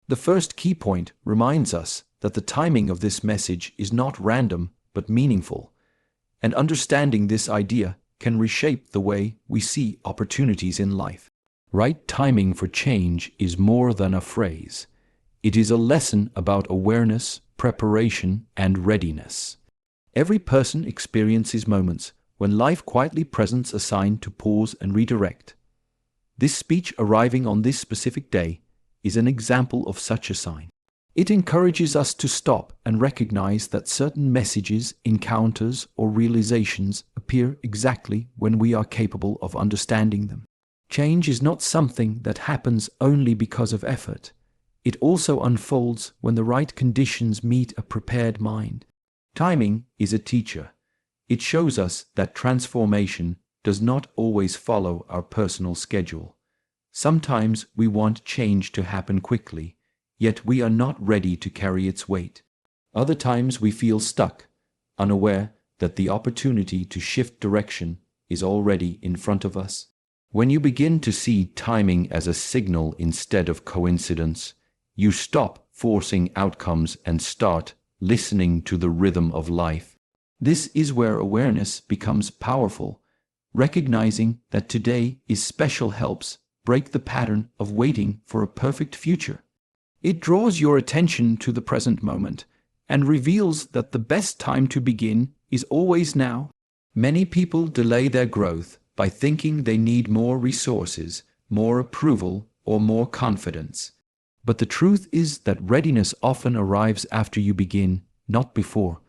The first key point reminds us that the timing of this message is not random but meaningful, and understanding this idea can reshape the way we see opportunities in life. Right timing for change is more than a phrase. It is a lesson about awareness, preparation, and readiness. Every person experiences moments when life quietly presents a sign to pause and redirect. This speech arriving on this specific day is an example of such a sign. It encourages us to stop and recognize that certain messages, encounters, or realizations appear exactly when we are capable of understanding them. Change is not something that happens only because of effort. It also unfolds when the right conditions meet a prepared mind. Timing is a teacher. It shows us that transformation does not always follow our personal schedule. Sometimes we want change to happen quickly, yet we are not ready to carry its weight. Other times we feel stuck, unaware that the opportunity to shift direction is already in front of us. When you begin to see timing as a signal instead of coincidence, you stop forcing outcomes and start listening to the rhythm of life. This is where awareness becomes powerful. Recognizing that today is special helps break the pattern of waiting for a perfect future. It draws your attention to the present moment and reveals that the best time to begin is always now. Many people delay their growth by thinking they need more resources, more approval, or more confidence. But the truth is that readiness often arrives after you begin, not before.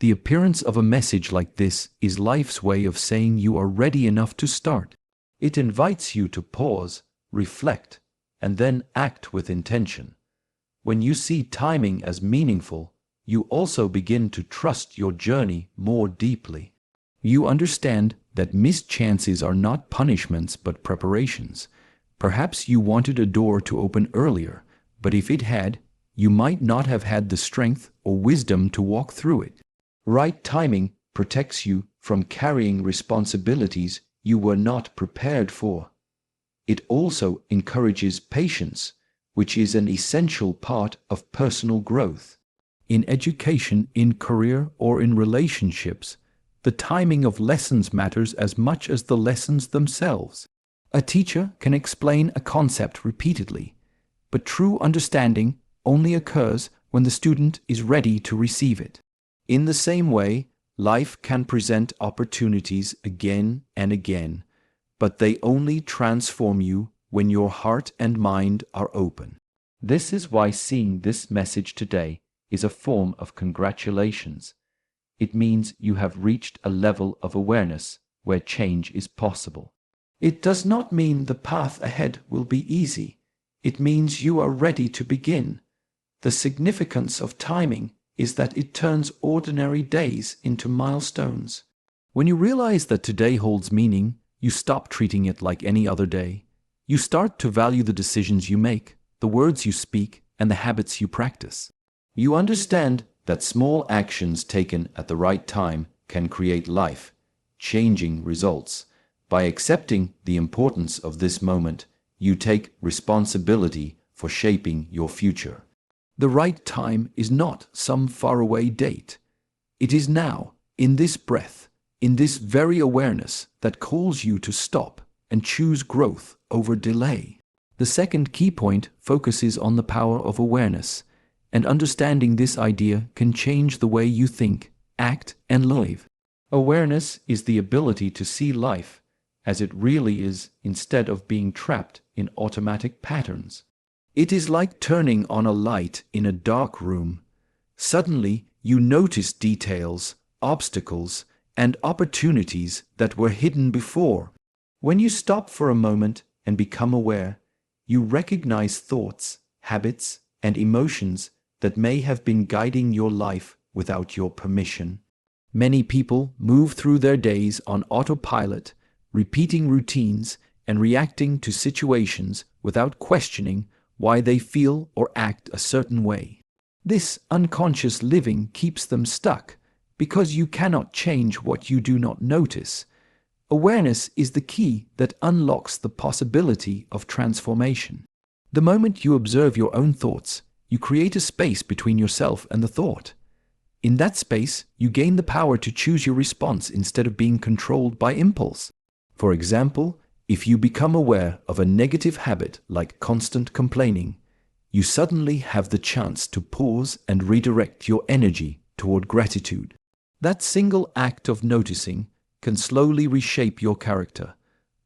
The appearance of a message like this is life's way of saying you are ready enough to start. It invites you to pause, reflect, and then act with intention. When you see timing as meaningful, you also begin to trust your journey more deeply. You understand that missed chances are not punishments but preparations. Perhaps you wanted a door to open earlier, but if it had, you might not have had the strength or wisdom to walk through it. Right timing protects you from carrying responsibilities you were not prepared for. It also encourages patience, which is an essential part of personal growth. In education, in career, or in relationships, the timing of lessons matters as much as the lessons themselves. A teacher can explain a concept repeatedly, but true understanding only occurs when the student is ready to receive it. In the same way, life can present opportunities again and again, but they only transform you when your heart and mind are open. This is why seeing this message today is a form of congratulations. It means you have reached a level of awareness where change is possible. It does not mean the path ahead will be easy. It means you are ready to begin. The significance of timing is that it turns ordinary days into milestones. When you realize that today holds meaning, you stop treating it like any other day. You start to value the decisions you make, the words you speak, and the habits you practice. You understand that small actions taken at the right time can create life-changing results. By accepting the importance of this moment, you take responsibility for shaping your future. The right time is not some faraway date. It is now, in this breath, in this very awareness that calls you to stop and choose growth over delay. The second key point focuses on the power of awareness, and understanding this idea can change the way you think, act, and live. Awareness is the ability to see life as it really is instead of being trapped in automatic patterns. It is like turning on a light in a dark room. Suddenly, you notice details, obstacles, and opportunities that were hidden before. When you stop for a moment and become aware, you recognize thoughts, habits, and emotions that may have been guiding your life without your permission. Many people move through their days on autopilot, repeating routines and reacting to situations without questioning why they feel or act a certain way. This unconscious living keeps them stuck because you cannot change what you do not notice. Awareness is the key that unlocks the possibility of transformation. The moment you observe your own thoughts, you create a space between yourself and the thought. In that space, you gain the power to choose your response instead of being controlled by impulse. For example, if you become aware of a negative habit like constant complaining, you suddenly have the chance to pause and redirect your energy toward gratitude. That single act of noticing can slowly reshape your character.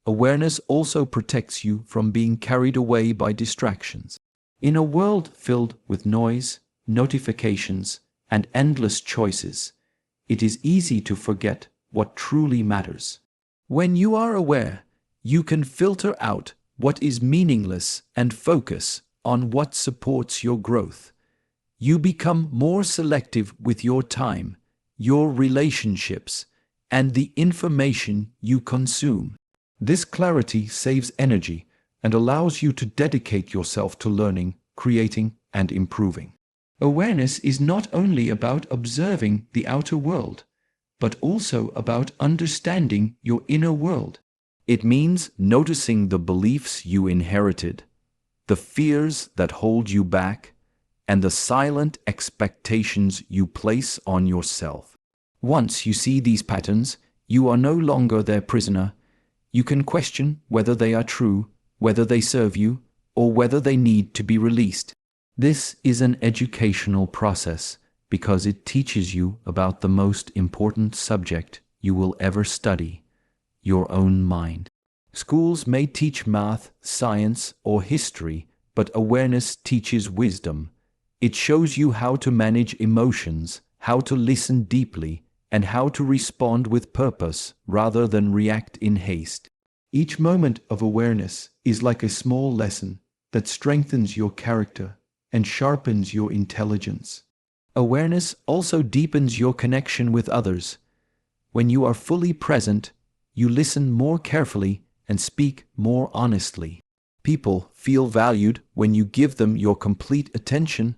Awareness also protects you from being carried away by distractions. In a world filled with noise, notifications, and endless choices, it is easy to forget what truly matters. When you are aware, you can filter out what is meaningless and focus on what supports your growth. You become more selective with your time, your relationships, and the information you consume. This clarity saves energy and allows you to dedicate yourself to learning, creating, and improving. Awareness is not only about observing the outer world, but also about understanding your inner world. It means noticing the beliefs you inherited, the fears that hold you back, and the silent expectations you place on yourself. Once you see these patterns, you are no longer their prisoner. You can question whether they are true, whether they serve you, or whether they need to be released. This is an educational process because it teaches you about the most important subject you will ever study, your own mind. Schools may teach math, science, or history, but awareness teaches wisdom. It shows you how to manage emotions, how to listen deeply, and how to respond with purpose rather than react in haste. Each moment of awareness is like a small lesson that strengthens your character and sharpens your intelligence. Awareness also deepens your connection with others. When you are fully present, you listen more carefully and speak more honestly. People feel valued when you give them your complete attention,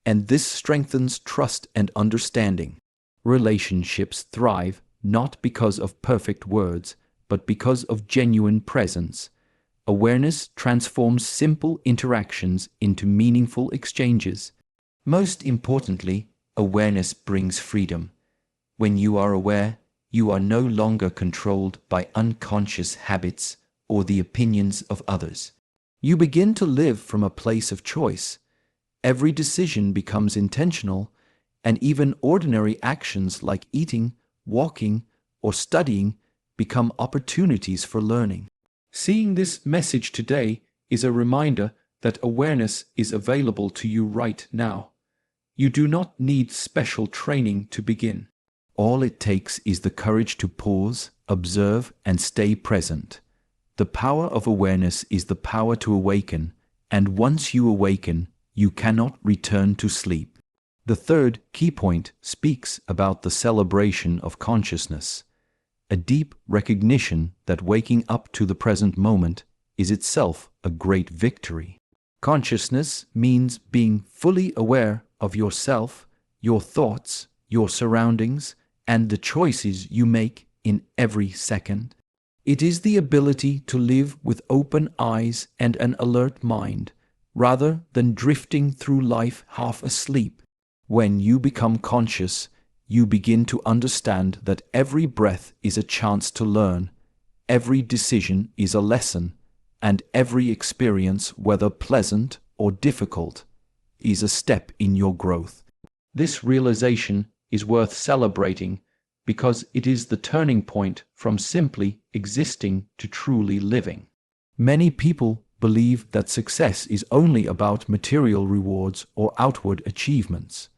and this strengthens trust and understanding. Relationships thrive not because of perfect words, but because of genuine presence. Awareness transforms simple interactions into meaningful exchanges. Most importantly, awareness brings freedom. When you are aware, you are no longer controlled by unconscious habits or the opinions of others. You begin to live from a place of choice. Every decision becomes intentional, and even ordinary actions like eating, walking, or studying become opportunities for learning. Seeing this message today is a reminder that awareness is available to you right now. You do not need special training to begin. All it takes is the courage to pause, observe, and stay present. The power of awareness is the power to awaken, and once you awaken, you cannot return to sleep. The third key point speaks about the celebration of consciousness, a deep recognition that waking up to the present moment is itself a great victory. Consciousness means being fully aware of yourself, your thoughts, your surroundings, and the choices you make in every second. It is the ability to live with open eyes and an alert mind, rather than drifting through life half asleep. When you become conscious, you begin to understand that every breath is a chance to learn, every decision is a lesson, and every experience, whether pleasant or difficult, is a step in your growth. This realization is worth celebrating because it is the turning point from simply existing to truly living. Many people believe that success is only about material rewards or outward achievements.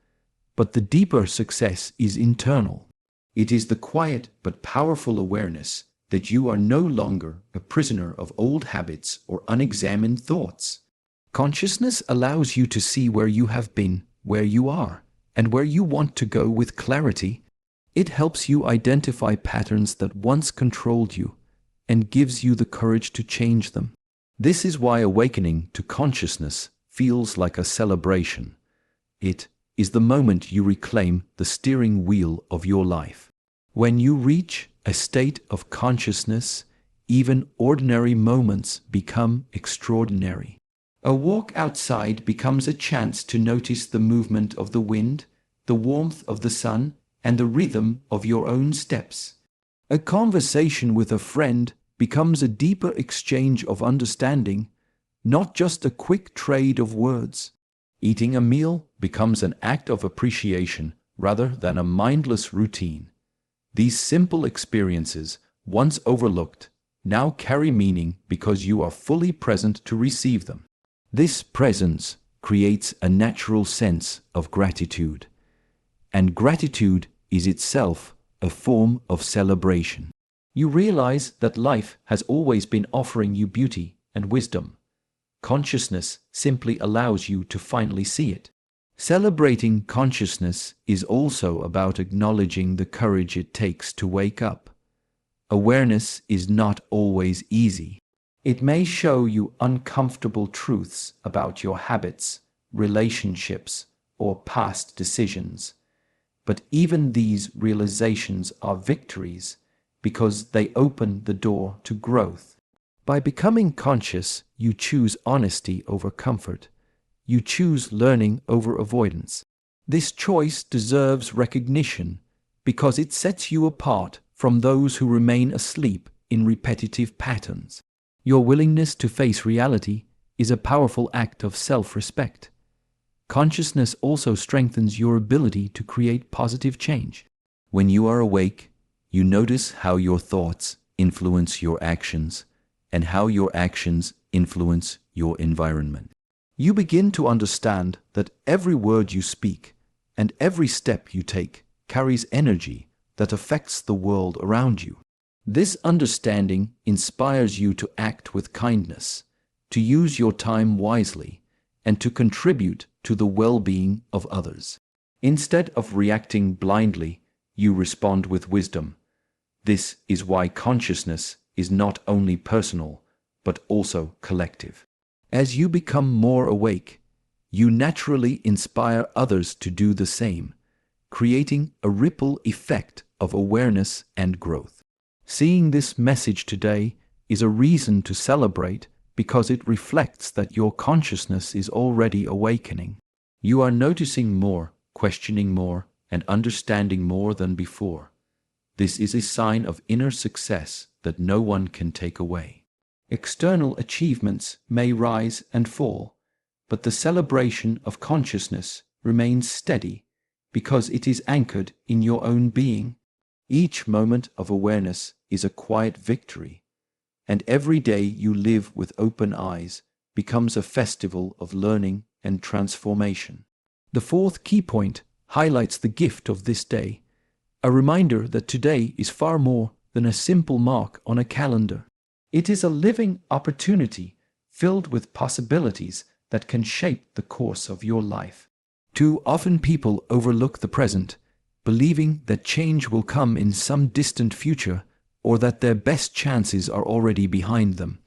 But the deeper success is internal. It is the quiet but powerful awareness that you are no longer a prisoner of old habits or unexamined thoughts. Consciousness allows you to see where you have been, where you are, and where you want to go with clarity. It helps you identify patterns that once controlled you and gives you the courage to change them. This is why awakening to consciousness feels like a celebration. It is the moment you reclaim the steering wheel of your life. When you reach a state of consciousness, even ordinary moments become extraordinary. A walk outside becomes a chance to notice the movement of the wind, the warmth of the sun, and the rhythm of your own steps. A conversation with a friend becomes a deeper exchange of understanding, not just a quick trade of words. Eating a meal becomes an act of appreciation rather than a mindless routine. These simple experiences, once overlooked, now carry meaning because you are fully present to receive them. This presence creates a natural sense of gratitude, and gratitude is itself a form of celebration. You realize that life has always been offering you beauty and wisdom. Consciousness simply allows you to finally see it. Celebrating consciousness is also about acknowledging the courage it takes to wake up. Awareness is not always easy. It may show you uncomfortable truths about your habits, relationships, or past decisions. But even these realizations are victories because they open the door to growth. By becoming conscious, you choose honesty over comfort. You choose learning over avoidance. This choice deserves recognition because it sets you apart from those who remain asleep in repetitive patterns. Your willingness to face reality is a powerful act of self-respect. Consciousness also strengthens your ability to create positive change. When you are awake, you notice how your thoughts influence your actions and how your actions influence your environment. You begin to understand that every word you speak and every step you take carries energy that affects the world around you. This understanding inspires you to act with kindness, to use your time wisely, and to contribute to the well-being of others. Instead of reacting blindly, you respond with wisdom. This is why consciousness is not only personal, but also collective. As you become more awake, you naturally inspire others to do the same, creating a ripple effect of awareness and growth. Seeing this message today is a reason to celebrate because it reflects that your consciousness is already awakening. You are noticing more, questioning more, and understanding more than before. This is a sign of inner success that no one can take away. External achievements may rise and fall, but the celebration of consciousness remains steady because it is anchored in your own being. Each moment of awareness is a quiet victory, and every day you live with open eyes becomes a festival of learning and transformation. The fourth key point highlights the gift of this day, a reminder that today is far more than a simple mark on a calendar. It is a living opportunity filled with possibilities that can shape the course of your life. Too often people overlook the present, believing that change will come in some distant future or that their best chances are already behind them.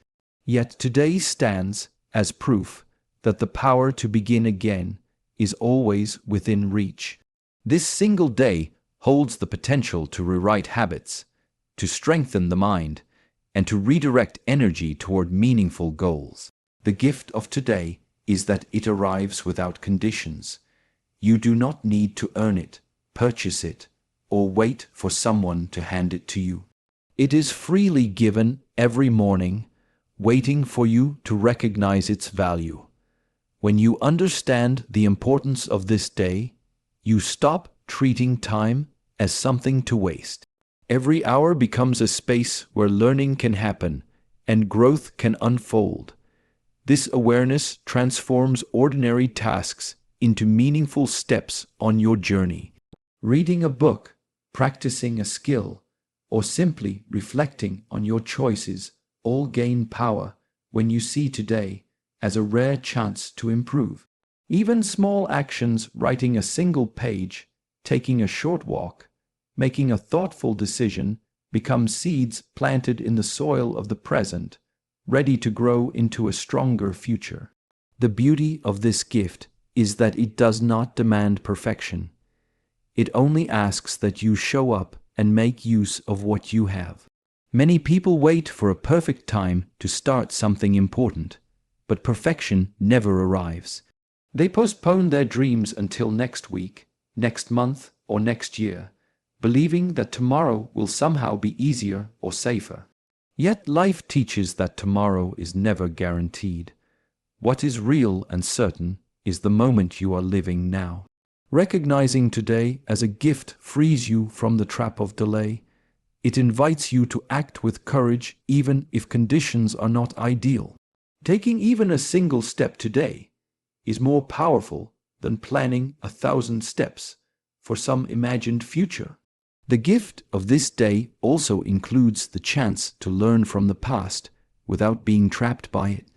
Yet today stands as proof that the power to begin again is always within reach. This single day holds the potential to rewrite habits, to strengthen the mind, and to redirect energy toward meaningful goals. The gift of today is that it arrives without conditions. You do not need to earn it, purchase it, or wait for someone to hand it to you. It is freely given every morning, waiting for you to recognize its value. When you understand the importance of this day, you stop treating time as something to waste. Every hour becomes a space where learning can happen and growth can unfold. This awareness transforms ordinary tasks into meaningful steps on your journey. Reading a book, practicing a skill, or simply reflecting on your choices all gain power when you see today as a rare chance to improve. Even small actions, writing a single page, taking a short walk, making a thoughtful decision, become seeds planted in the soil of the present, ready to grow into a stronger future. The beauty of this gift is that it does not demand perfection. It only asks that you show up and make use of what you have. Many people wait for a perfect time to start something important, but perfection never arrives. They postpone their dreams until next week, next month, or next year, believing that tomorrow will somehow be easier or safer. Yet life teaches that tomorrow is never guaranteed. What is real and certain is the moment you are living now. Recognizing today as a gift frees you from the trap of delay. It invites you to act with courage even if conditions are not ideal. Taking even a single step today is more powerful than planning 1,000 steps for some imagined future. The gift of this day also includes the chance to learn from the past without being trapped by it.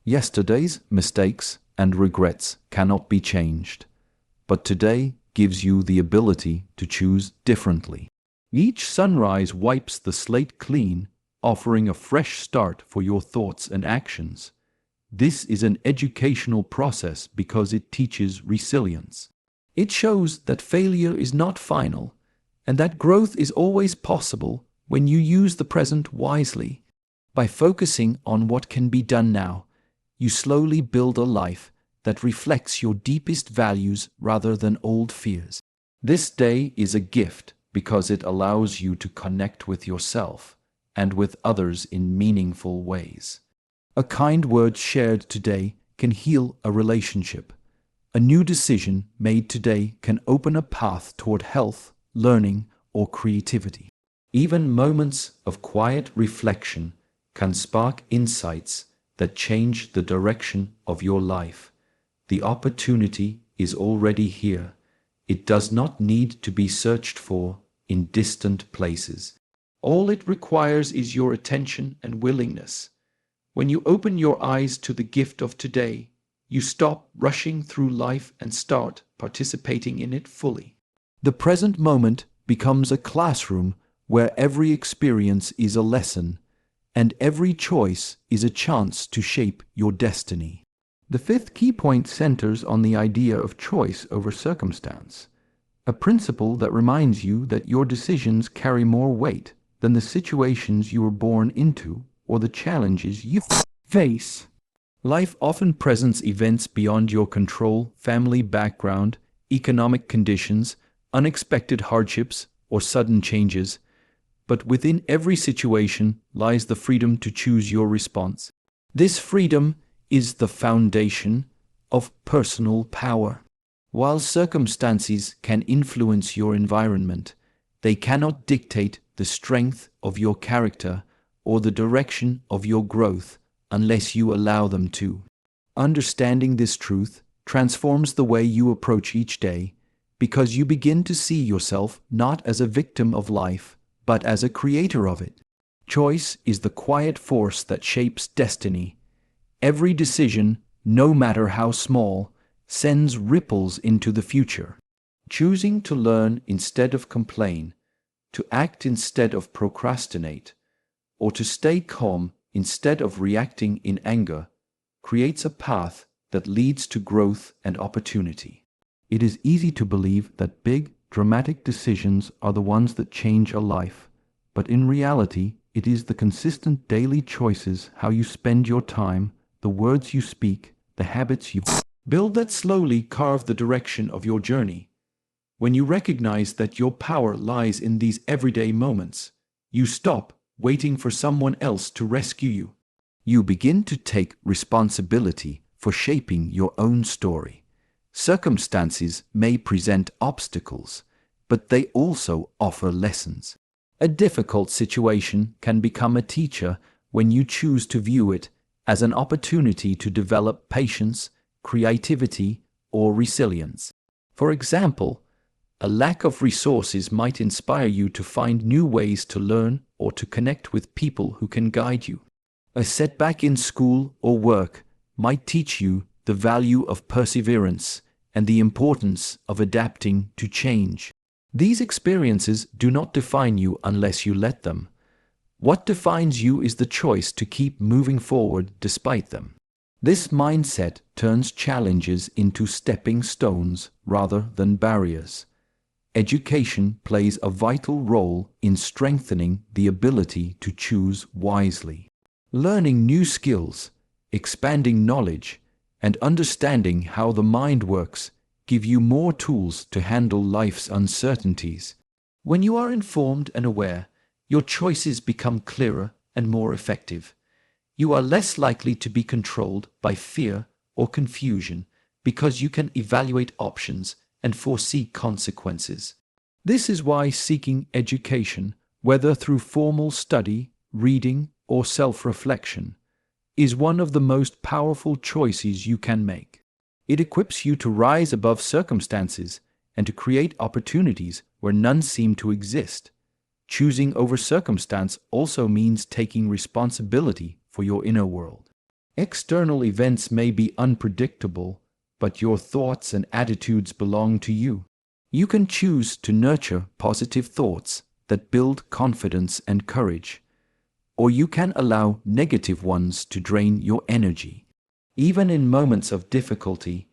Yesterday's mistakes and regrets cannot be changed, but today gives you the ability to choose differently. Each sunrise wipes the slate clean, offering a fresh start for your thoughts and actions. This is an educational process because it teaches resilience. It shows that failure is not final, and that growth is always possible when you use the present wisely. By focusing on what can be done now, you slowly build a life that reflects your deepest values rather than old fears. This day is a gift because it allows you to connect with yourself and with others in meaningful ways. A kind word shared today can heal a relationship. A new decision made today can open a path toward health, learning, or creativity. Even moments of quiet reflection can spark insights that change the direction of your life. The opportunity is already here. It does not need to be searched for in distant places. All it requires is your attention and willingness. When you open your eyes to the gift of today, you stop rushing through life and start participating in it fully. The present moment becomes a classroom where every experience is a lesson, and every choice is a chance to shape your destiny. The fifth key point centers on the idea of choice over circumstance, a principle that reminds you that your decisions carry more weight than the situations you were born into or the challenges you face. Life often presents events beyond your control: family background, economic conditions, unexpected hardships, or sudden changes. But within every situation lies the freedom to choose your response. This freedom is the foundation of personal power. While circumstances can influence your environment, they cannot dictate the strength of your character or the direction of your growth unless you allow them to. Understanding this truth transforms the way you approach each day, because you begin to see yourself not as a victim of life, but as a creator of it. Choice is the quiet force that shapes destiny. Every decision, no matter how small, sends ripples into the future. Choosing to learn instead of complain, to act instead of procrastinate, or to stay calm instead of reacting in anger, creates a path that leads to growth and opportunity. It is easy to believe that big, dramatic decisions are the ones that change a life, but in reality, it is the consistent daily choices, how you spend your time, the words you speak, the habits you build that slowly carve the direction of your journey. When you recognize that your power lies in these everyday moments, you stop waiting for someone else to rescue you. You begin to take responsibility for shaping your own story. Circumstances may present obstacles, but they also offer lessons. A difficult situation can become a teacher when you choose to view it as an opportunity to develop patience, creativity, or resilience. For example, a lack of resources might inspire you to find new ways to learn or to connect with people who can guide you. A setback in school or work might teach you the value of perseverance and the importance of adapting to change. These experiences do not define you unless you let them. What defines you is the choice to keep moving forward despite them. This mindset turns challenges into stepping stones rather than barriers. Education plays a vital role in strengthening the ability to choose wisely. Learning new skills, expanding knowledge, and understanding how the mind works give you more tools to handle life's uncertainties. When you are informed and aware, your choices become clearer and more effective. You are less likely to be controlled by fear or confusion because you can evaluate options and foresee consequences. This is why seeking education, whether through formal study, reading, or self-reflection, is one of the most powerful choices you can make. It equips you to rise above circumstances and to create opportunities where none seem to exist. Choosing over circumstance also means taking responsibility for your inner world. External events may be unpredictable, but your thoughts and attitudes belong to you. You can choose to nurture positive thoughts that build confidence and courage, or you can allow negative ones to drain your energy. Even in moments of difficulty,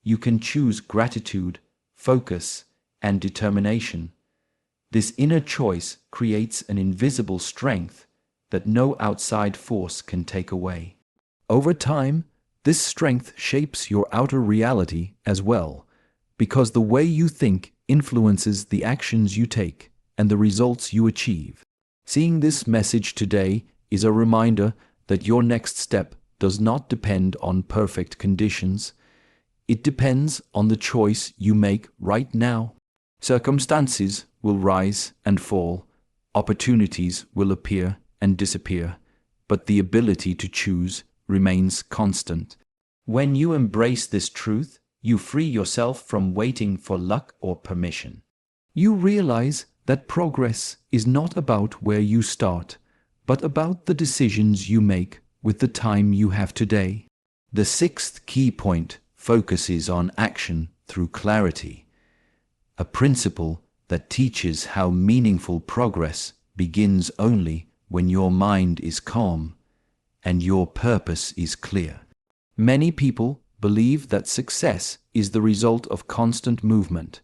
you can choose gratitude, focus, and determination. This inner choice creates an invisible strength that no outside force can take away. Over time, this strength shapes your outer reality as well, because the way you think influences the actions you take and the results you achieve. Seeing this message today is a reminder that your next step does not depend on perfect conditions. It depends on the choice you make right now. Circumstances will rise and fall, opportunities will appear and disappear, but the ability to choose remains constant. When you embrace this truth, you free yourself from waiting for luck or permission. You realize that progress is not about where you start, but about the decisions you make with the time you have today. The sixth key point focuses on action through clarity, a principle that teaches how meaningful progress begins only when your mind is calm and your purpose is clear. Many people believe that success is the result of constant movement,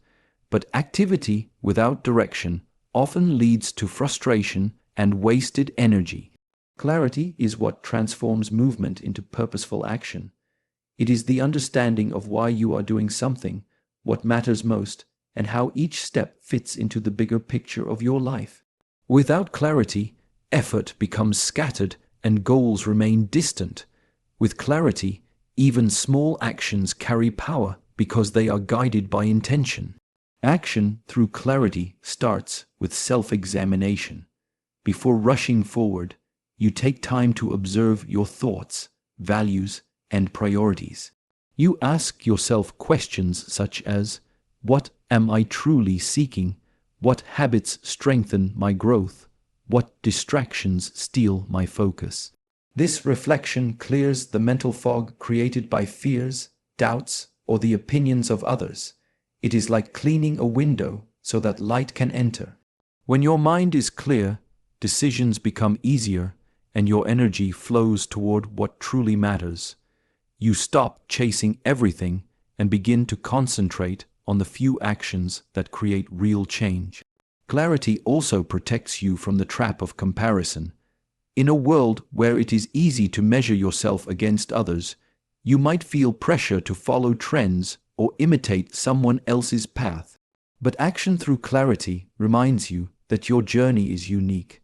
but activity without direction often leads to frustration and wasted energy. Clarity is what transforms movement into purposeful action. It is the understanding of why you are doing something, what matters most, and how each step fits into the bigger picture of your life. Without clarity, effort becomes scattered and goals remain distant. With clarity, even small actions carry power because they are guided by intention. Action through clarity starts with self-examination. Before rushing forward, you take time to observe your thoughts, values, and priorities. You ask yourself questions such as, what am I truly seeking? What habits strengthen my growth? What distractions steal my focus? This reflection clears the mental fog created by fears, doubts, or the opinions of others. It is like cleaning a window so that light can enter. When your mind is clear, decisions become easier and your energy flows toward what truly matters. You stop chasing everything and begin to concentrate on the few actions that create real change. Clarity also protects you from the trap of comparison. In a world where it is easy to measure yourself against others, you might feel pressure to follow trends or imitate someone else's path. But action through clarity reminds you that your journey is unique.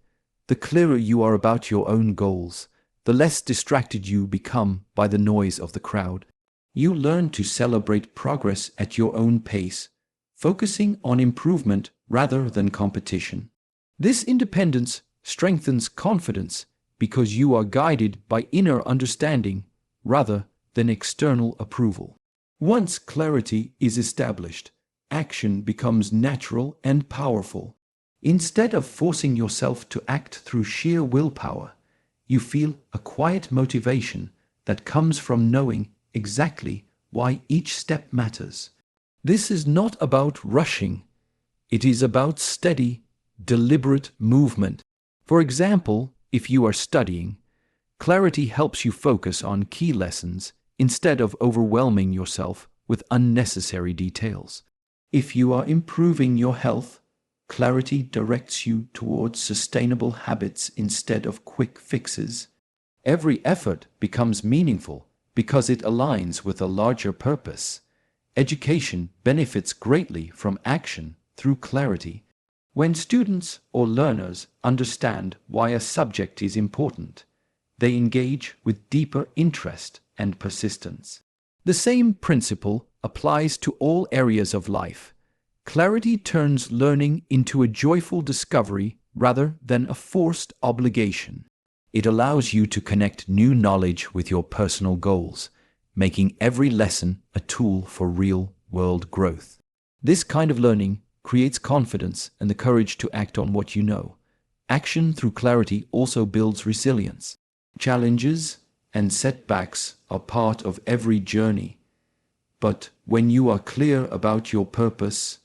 The clearer you are about your own goals, the less distracted you become by the noise of the crowd. You learn to celebrate progress at your own pace, focusing on improvement rather than competition. This independence strengthens confidence because you are guided by inner understanding rather than external approval. Once clarity is established, action becomes natural and powerful. Instead of forcing yourself to act through sheer willpower, you feel a quiet motivation that comes from knowing exactly why each step matters. This is not about rushing. It is about steady, deliberate movement. For example, if you are studying, clarity helps you focus on key lessons instead of overwhelming yourself with unnecessary details. If you are improving your health, clarity directs you towards sustainable habits instead of quick fixes. Every effort becomes meaningful because it aligns with a larger purpose. Education benefits greatly from action through clarity. When students or learners understand why a subject is important, they engage with deeper interest and persistence. The same principle applies to all areas of life. Clarity turns learning into a joyful discovery rather than a forced obligation. It allows you to connect new knowledge with your personal goals, making every lesson a tool for real-world growth. This kind of learning creates confidence and the courage to act on what you know. Action through clarity also builds resilience. Challenges and setbacks are part of every journey. But when you are clear about your purpose,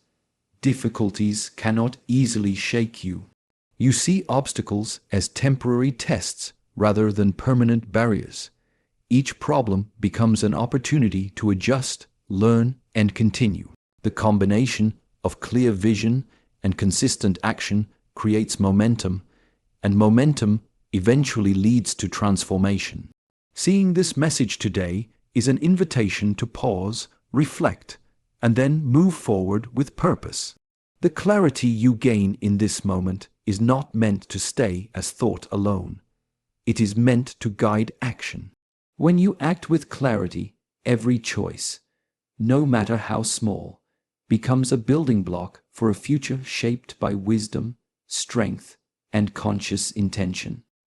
difficulties cannot easily shake you. You see obstacles as temporary tests rather than permanent barriers. Each problem becomes an opportunity to adjust, learn, and continue. The combination of clear vision and consistent action creates momentum, and momentum eventually leads to transformation. Seeing this message today is an invitation to pause, reflect, and then move forward with purpose. The clarity you gain in this moment is not meant to stay as thought alone. It is meant to guide action. When you act with clarity, every choice, no matter how small, becomes a building block for a future shaped by wisdom, strength, and conscious intention.